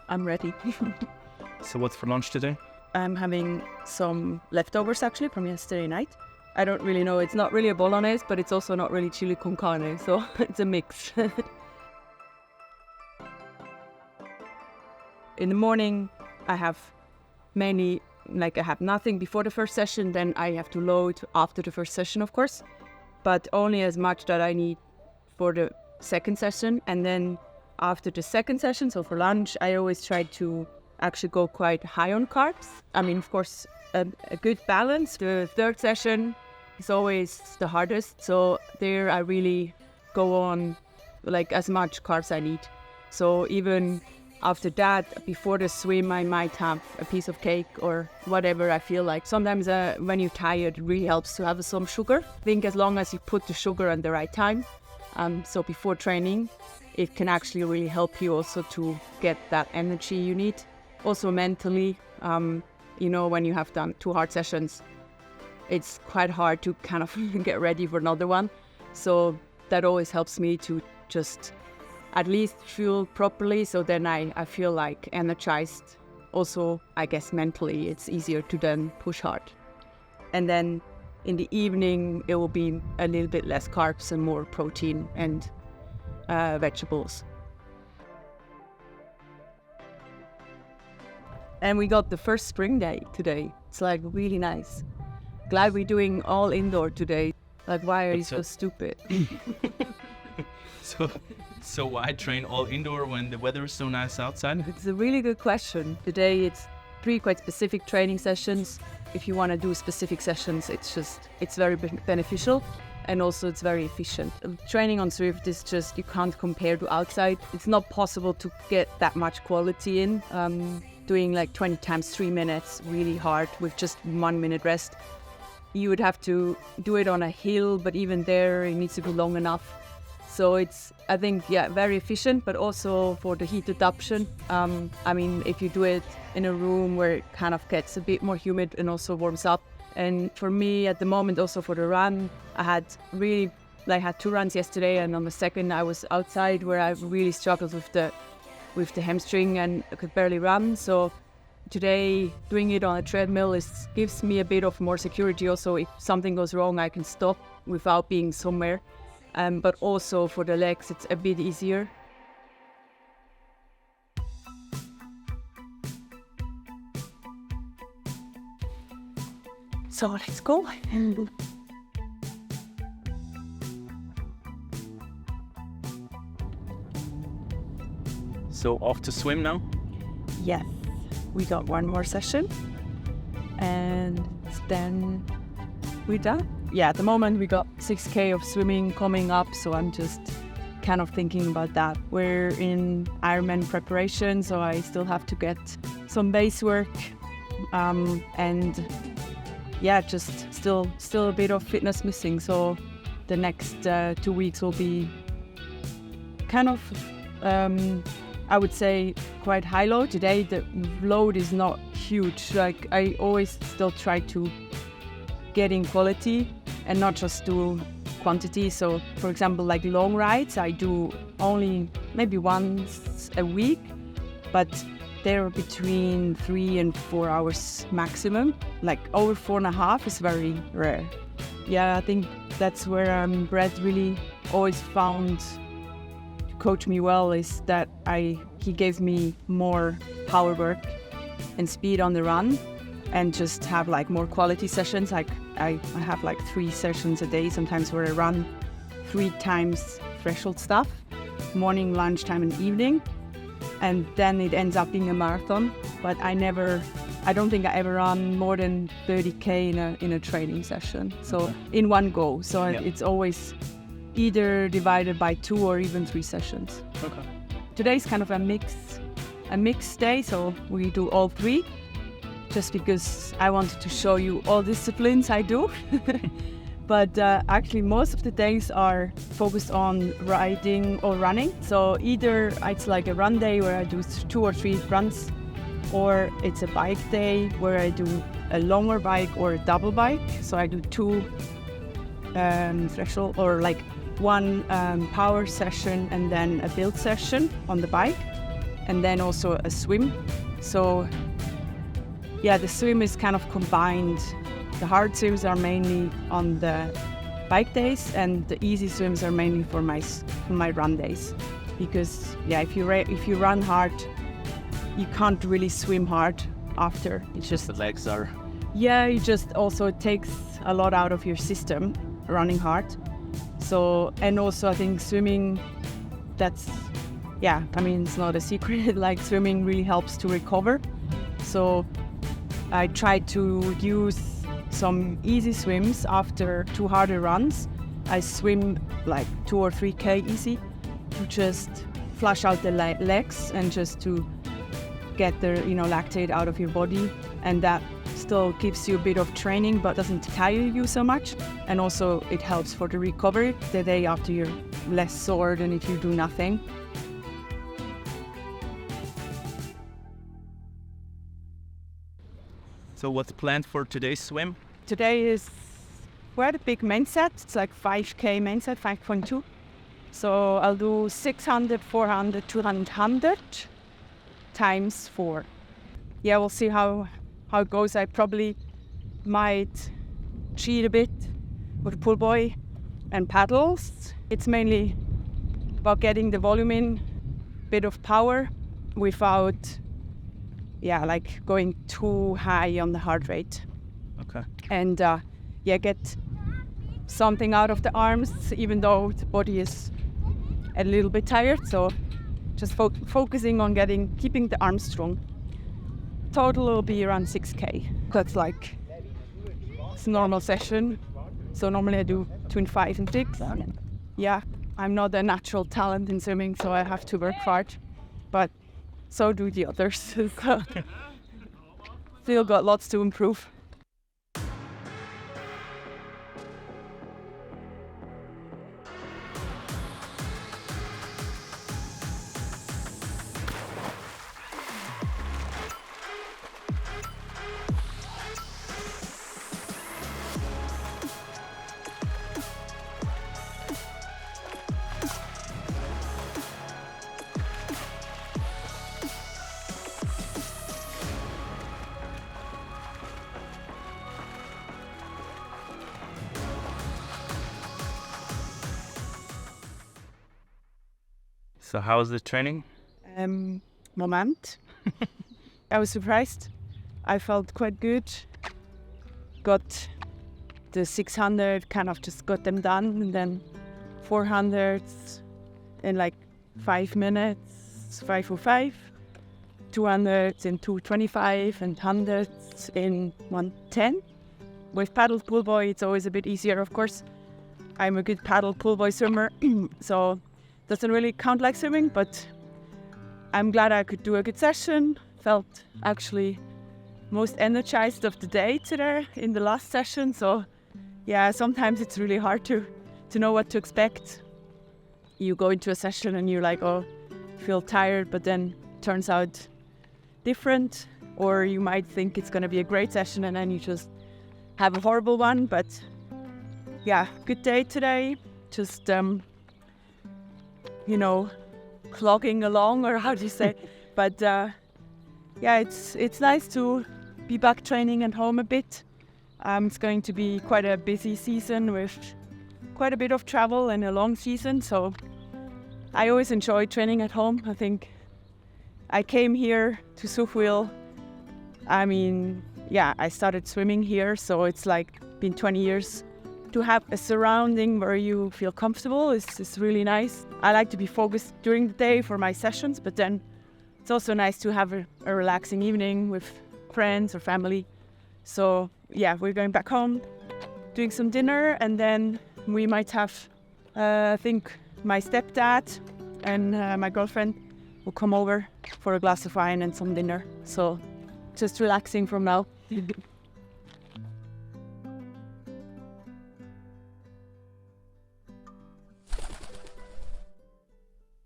I'm ready. So what's for lunch today? I'm having some leftovers actually from yesterday night. I don't really know. It's not really a bolognese, but it's also not really chili con carne, so it's a mix. In the morning, I have mainly, I have nothing before the first session, then I have to load after the first session, of course, but only as much that I need for the second session. And then after the second session, so for lunch, I always try to actually go quite high on carbs. I mean, of course, a good balance. The third session is always the hardest, so there I really go on as much carbs I need. So even after that, before the swim, I might have a piece of cake or whatever I feel like. Sometimes when you're tired, it really helps to have some sugar. I think as long as you put the sugar at the right time, so before training, it can actually really help you also to get that energy you need. Also mentally, when you have done 2 hard sessions, it's quite hard to kind of get ready for another one. So that always helps me to just at least fuel properly, so then I feel like energized. Also, I guess mentally it's easier to then push hard. And then in the evening it will be a little bit less carbs and more protein and vegetables. And we got the first spring day today. It's really nice. Glad we're doing all indoor today. Why are you so stupid? So why train all indoor when the weather is so nice outside? It's a really good question. Today it's 3 quite specific training sessions. If you want to do specific sessions, it's very beneficial, and also it's very efficient. Training on Zwift is just, you can't compare to outside. It's not possible to get that much quality in. Doing 20 times 3 minutes really hard with just 1 minute rest. You would have to do it on a hill, but even there it needs to be long enough. So it's, I think, very efficient, but also for the heat adaptation. If you do it in a room where it kind of gets a bit more humid and also warms up. And for me at the moment, also for the run, I had 2 runs yesterday, and on the second I was outside where I really struggled with the hamstring and I could barely run. So today doing it on a treadmill gives me a bit of more security. Also, if something goes wrong, I can stop without being somewhere. But also for the legs, it's a bit easier. So let's go. So off to swim now? Yes, we got 1 more session and then we're done. Yeah, at the moment we got 6K of swimming coming up, so I'm just kind of thinking about that. We're in Ironman preparation, so I still have to get some base work, and just still a bit of fitness missing. So the next 2 weeks will be kind of, I would say, quite high load. Today the load is not huge. I always still try to get in quality and not just do quantity. So for example, long rides I do only maybe once a week, but they're between 3 and 4 hours maximum. Over 4.5 is very rare. I think that's where Brett really always found to coach me well, is that he gave me more power work and speed on the run, and just have more quality sessions. I have 3 sessions a day sometimes, where I run 3 times threshold stuff, morning, lunchtime and evening, and then it ends up being a marathon. But I don't think I ever run more than 30K in a training session, so in one go. So it's always either divided by 2 or even 3 sessions. Okay. Today's kind of a mixed day, so we do all 3. Just because I wanted to show you all disciplines I do. But actually most of the days are focused on riding or running. So either it's a run day where I do 2 or 3 runs, or it's a bike day where I do a longer bike or a double bike. So I do 2 threshold, or 1 power session and then a build session on the bike. and then also a swim. So yeah, the swim is kind of combined. The hard swims are mainly on the bike days, and the easy swims are mainly for my run days. Because yeah, if you run hard, you can't really swim hard after. It's just The legs are. yeah, it takes a lot out of your system running hard. So, and also I think swimming, it's not a secret, like swimming really helps to recover. So I try to use some easy swims after 2 harder runs. I swim like 2 or 3K easy to just flush out the legs and just to get the lactate out of your body, and that still gives you a bit of training but doesn't tire you so much, and also it helps for the recovery the day after. You're less sore than if you do nothing. So what's planned for today's swim? Today is quite a big main set. It's like 5K main set, 5.2. So I'll do 600, 400, 200, 100 times 4. Yeah, we'll see how it goes. I probably might cheat a bit with pull buoy and paddles. It's mainly about getting the volume in, bit of power without going too high on the heart rate. Okay. And get something out of the arms, even though the body is a little bit tired. So just focusing on keeping the arms strong. Total will be around 6K. That's it's a normal session. So normally I do between 5 and 6. Yeah, I'm not a natural talent in swimming, so I have to work hard. But so do the others. So still got lots to improve. So how was the training? Moment. I was surprised. I felt quite good. Got the 600, kind of just got them done, and then 400s in 5 minutes, 5:05, 200s in 2:25, and 100s in 1:10. With paddle pull buoy, it's always a bit easier, of course. I'm a good paddle pull buoy swimmer, so doesn't really count like swimming, but I'm glad I could do a good session. Felt actually most energized of the day today in the last session. So yeah, sometimes it's really hard to know what to expect. You go into a session and you're like, oh, feel tired, but then turns out different. Or you might think it's going to be a great session and then you just have a horrible one. But yeah, good day today. Just clogging along, or how do you say? But it's nice to be back training at home a bit. It's going to be quite a busy season with quite a bit of travel and a long season. So I always enjoy training at home. I think I came here to Zuchwil. I started swimming here, so it's been 20 years. To have a surrounding where you feel comfortable is really nice. I like to be focused during the day for my sessions, but then it's also nice to have a relaxing evening with friends or family. So yeah, we're going back home, doing some dinner, and then we might have, I think my stepdad and my girlfriend will come over for a glass of wine and some dinner. So just relaxing from now.